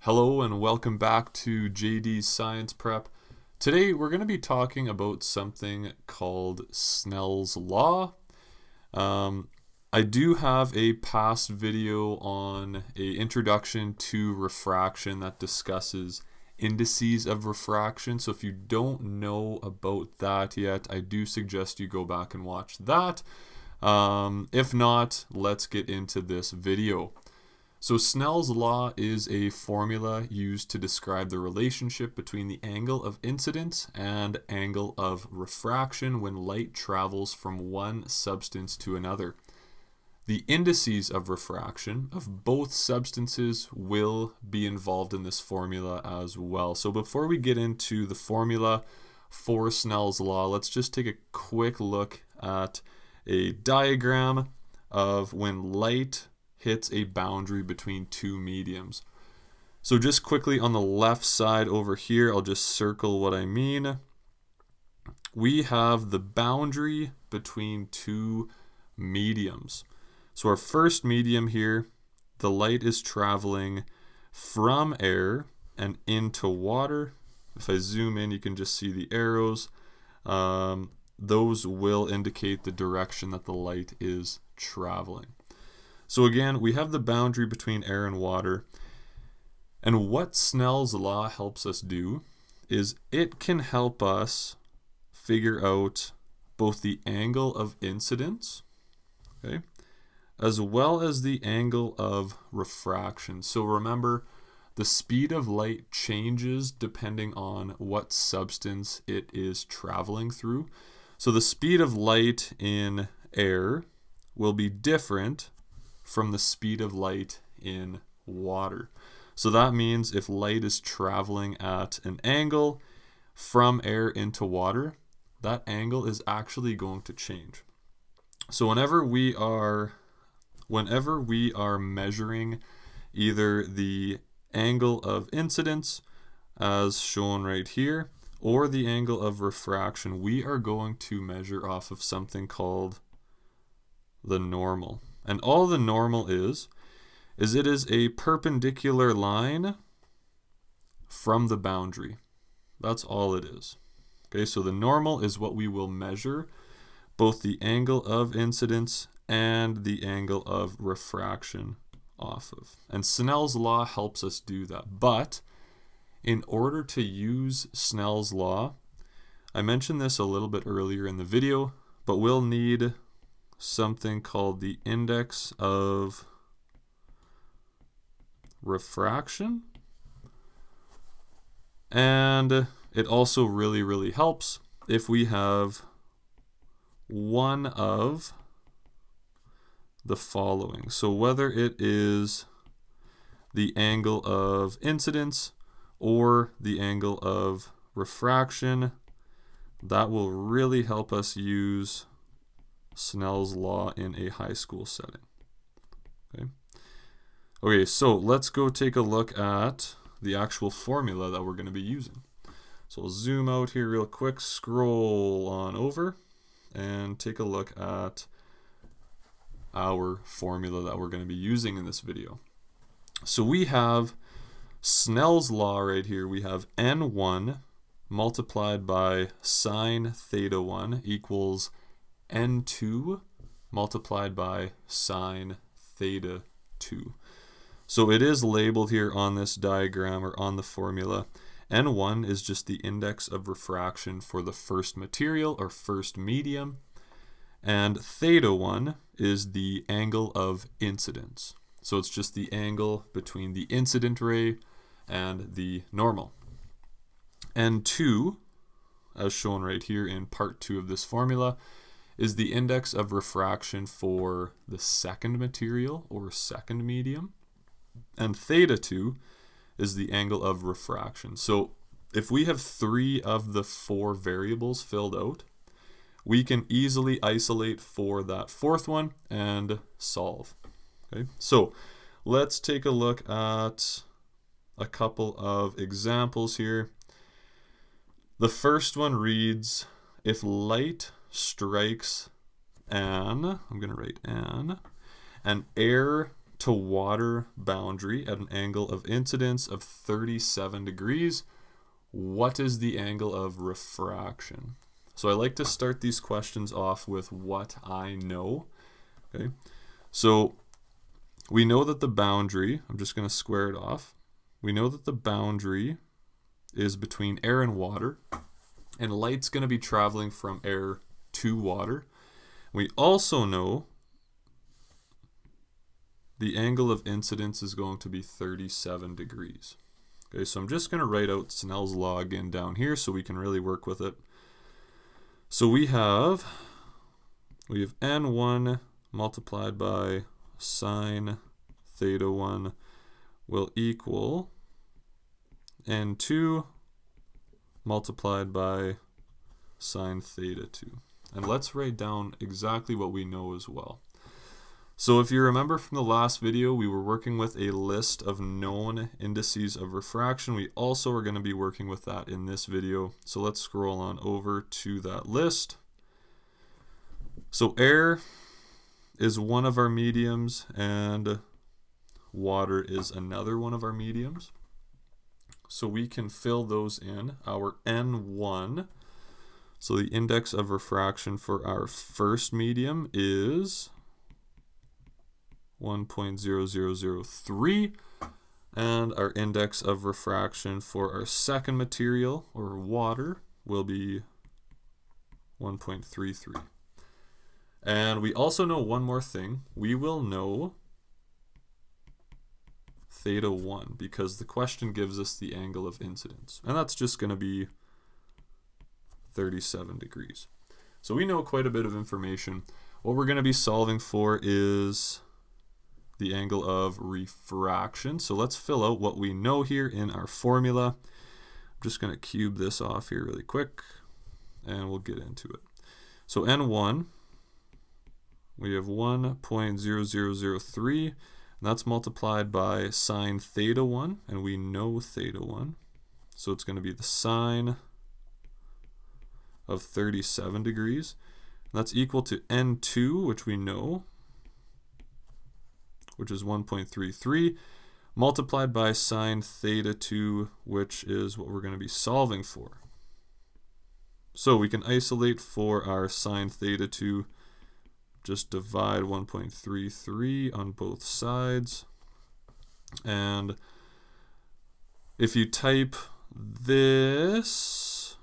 Hello and welcome back to JD's Science Prep. Today we're going to be talking about something called Snell's Law. I do have a past video on an introduction to refraction that discusses indices of refraction. So if you don't know about that yet, I do suggest you go back and watch that. If not, let's get into this video. So Snell's law is a formula used to describe the relationship between the angle of incidence and angle of refraction when light travels from one substance to another. The indices of refraction of both substances will be involved in this formula as well. So before we get into the formula for Snell's law, let's just take a quick look at a diagram of when light hits a boundary between two mediums. So just quickly on the left side over here, I'll just circle what I mean. We have the boundary between two mediums. So our first medium here, the light is traveling from air and into water. If I zoom in, you can just see the arrows. Those will indicate the direction that the light is traveling. So again, we have the boundary between air and water. And what Snell's law helps us do is it can help us figure out both the angle of incidence, okay, as well as the angle of refraction. So remember, the speed of light changes depending on what substance it is traveling through. So the speed of light in air will be different from the speed of light in water. So that means if light is traveling at an angle from air into water, that angle is actually going to change. So whenever we are measuring either the angle of incidence, as shown right here, or the angle of refraction, we are going to measure off of something called the normal. And all the normal is it is a perpendicular line from the boundary. That's all it is. Okay, so the normal is what we will measure both the angle of incidence and the angle of refraction off of. And Snell's law helps us do that. But in order to use Snell's law, I mentioned this a little bit earlier in the video, but we'll need something called the index of refraction. And it also really helps if we have one of the following. So whether it is the angle of incidence or the angle of refraction, that will really help us use Snell's law in a high school setting. Okay, so let's go take a look at the actual formula that we're going to be using. So I'll zoom out here real quick, scroll on over, and take a look at our formula that we're going to be using in this video. So we have Snell's law right here. We have N1 multiplied by sine theta 1 equals N2 multiplied by sine theta 2. So it is labeled here on this diagram or on the formula. N1 is just the index of refraction for the first material or first medium. And theta 1 is the angle of incidence. So it's just the angle between the incident ray and the normal. N2, as shown right here in part 2 of this formula, is the index of refraction for the second material or second medium. And theta 2 is the angle of refraction. So if we have 3 of the 4 variables filled out, we can easily isolate for that fourth one and solve. Okay, so let's take a look at a couple of examples here. The first one reads, if light strikes I'm going to write an air to water boundary at an angle of incidence of 37 degrees. What is the angle of refraction? So I like to start these questions off with what I know. Okay, so we know that the boundary, I'm just going to square it off. We know that the boundary is between air and water, and light's going to be traveling from air to water. We also know the angle of incidence is going to be 37 degrees. Okay, so I'm just going to write out Snell's law again down here so we can really work with it. So we have n1 multiplied by sine theta 1 will equal n2 multiplied by sine theta 2. And let's write down exactly what we know as well. So if you remember from the last video, we were working with a list of known indices of refraction. We also are going to be working with that in this video. So let's scroll on over to that list. So air is one of our mediums and water is another one of our mediums. So we can fill those in. Our N1, so the index of refraction for our first medium is 1.0003, and our index of refraction for our second material, or water, will be 1.33. And we also know one more thing. We will know theta 1 because the question gives us the angle of incidence, and that's just going to be 37 degrees. So we know quite a bit of information. What we're going to be solving for is the angle of refraction. So let's fill out what we know here in our formula. I'm just going to cube this off here really quick and we'll get into it. So N1, we have 1.0003, and that's multiplied by sine theta 1, and we know theta 1. So it's going to be the sine of 37 degrees. And that's equal to N2, which we know, which is 1.33, multiplied by sine theta 2, which is what we're going to be solving for. So we can isolate for our sine theta 2, just divide 1.33 on both sides. And if you type this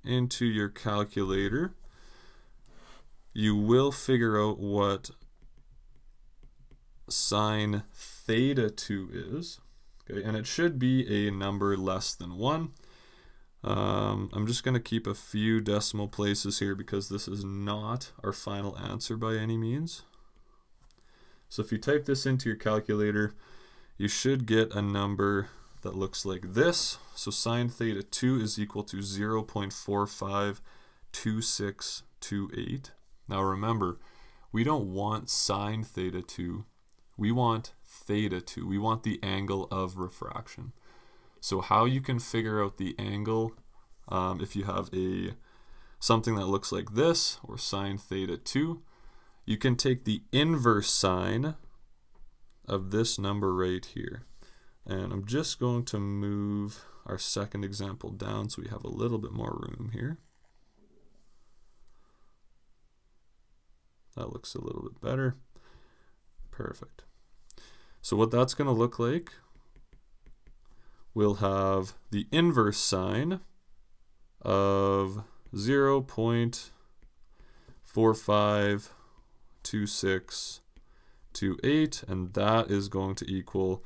into your calculator, you will figure out what sine theta 2 is. Okay, and it should be a number less than 1. I'm just going to keep a few decimal places here because this is not our final answer by any means. So if you type this into your calculator, you should get a number that looks like this. So sine theta 2 is equal to 0.452628. Now remember, we don't want sine theta 2. We want theta 2. We want the angle of refraction. So how you can figure out the angle if you have something that looks like this, or sine theta 2, you can take the inverse sine of this number right here. And I'm just going to move our second example down so we have a little bit more room here. That looks a little bit better. Perfect. So what that's going to look like, we'll have the inverse sine of 0.452628, and that is going to equal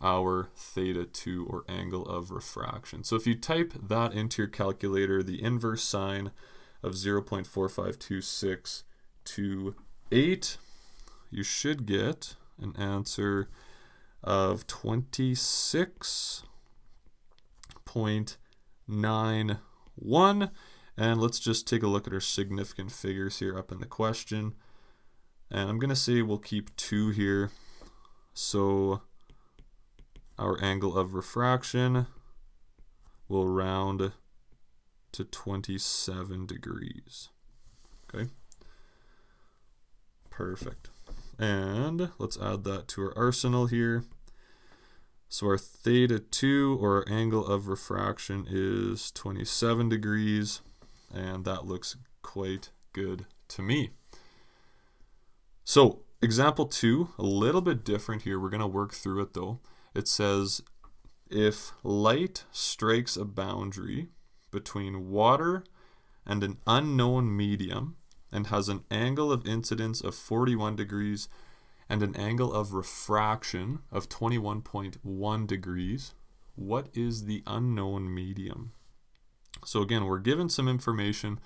our theta 2, or angle of refraction. So if you type that into your calculator, the inverse sine of 0.452628, you should get an answer of 26.91. And let's just take a look at our significant figures here up in the question. And I'm going to say we'll keep 2 here. So our angle of refraction will round to 27 degrees. Okay. Perfect. And let's add that to our arsenal here. So our theta 2, or our angle of refraction, is 27 degrees, and that looks quite good to me. So example 2, a little bit different here. We're going to work through it though. It says if light strikes a boundary between water and an unknown medium and has an angle of incidence of 41 degrees and an angle of refraction of 21.1 degrees, what is the unknown medium? So again, we're given some information,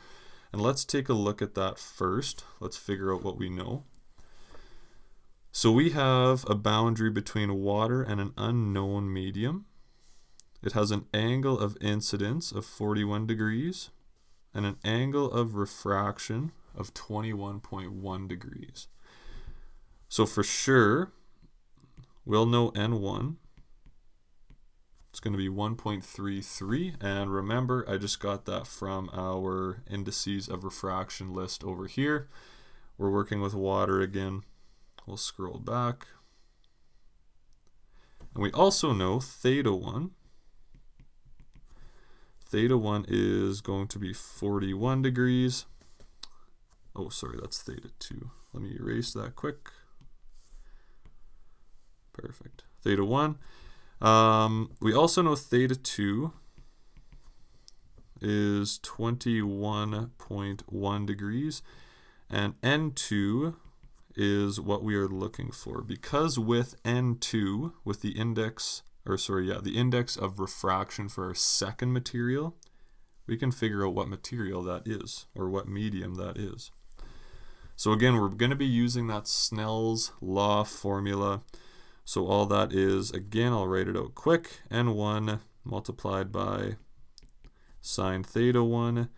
and let's take a look at that first. Let's figure out what we know. So we have a boundary between water and an unknown medium. It has an angle of incidence of 41 degrees and an angle of refraction of 21.1 degrees. So for sure, we'll know N1. It's going to be 1.33. And remember, I just got that from our indices of refraction list over here. We're working with water again. We'll scroll back. And we also know theta 1. Theta 1 is going to be 41 degrees. Oh, sorry, that's theta 2. Let me erase that quick. Perfect. Theta 1. We also know theta 2 is 21.1 degrees, and N2 is what we are looking for, because with N2, with the index, the index of refraction for our second material, we can figure out what material that is, or what medium that is. So again, we're going to be using that Snell's law formula. So all that is, again, I'll write it out quick, N1 multiplied by sine theta 1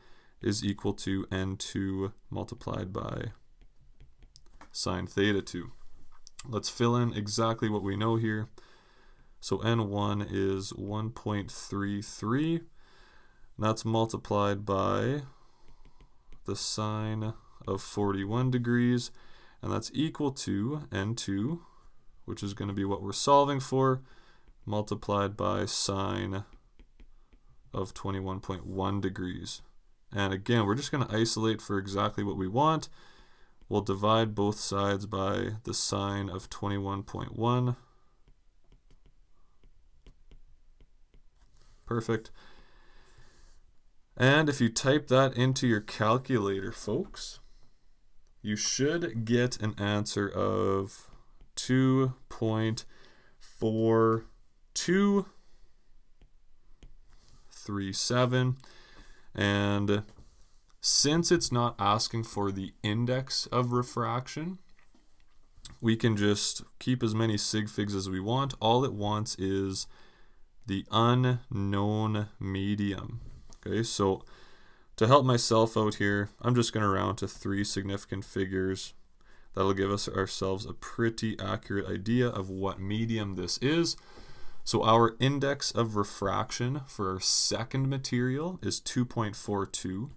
is equal to N2 multiplied by sine theta 2. Let's fill in exactly what we know here. So N1 is 1.33. That's multiplied by the sine of 41 degrees, and that's equal to N2, which is going to be what we're solving for, multiplied by sine of 21.1 degrees. And again, we're just going to isolate for exactly what we want. We'll divide both sides by the sine of 21.1. Perfect. And if you type that into your calculator, folks, you should get an answer of 2.4237. And since it's not asking for the index of refraction, we can just keep as many sig figs as we want. All it wants is the unknown medium. Okay, so to help myself out here, I'm just going to round to 3 significant figures. That'll give us ourselves a pretty accurate idea of what medium this is. So our index of refraction for our second material is 2.42.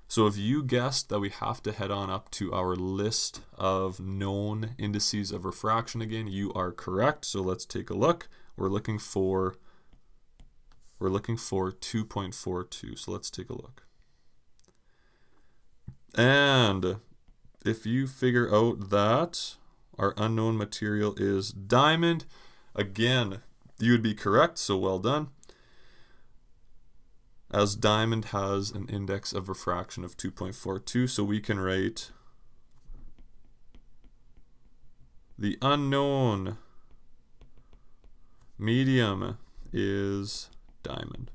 So if you guessed that we have to head on up to our list of known indices of refraction again, you are correct. So let's take a look. We're looking for 2.42. So let's take a look. And if you figure out that our unknown material is diamond, again, you would be correct, so well done. As diamond has an index of refraction of 2.42, so we can write the unknown medium is diamond.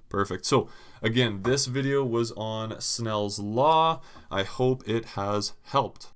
Perfect. So again, this video was on Snell's law. I hope it has helped.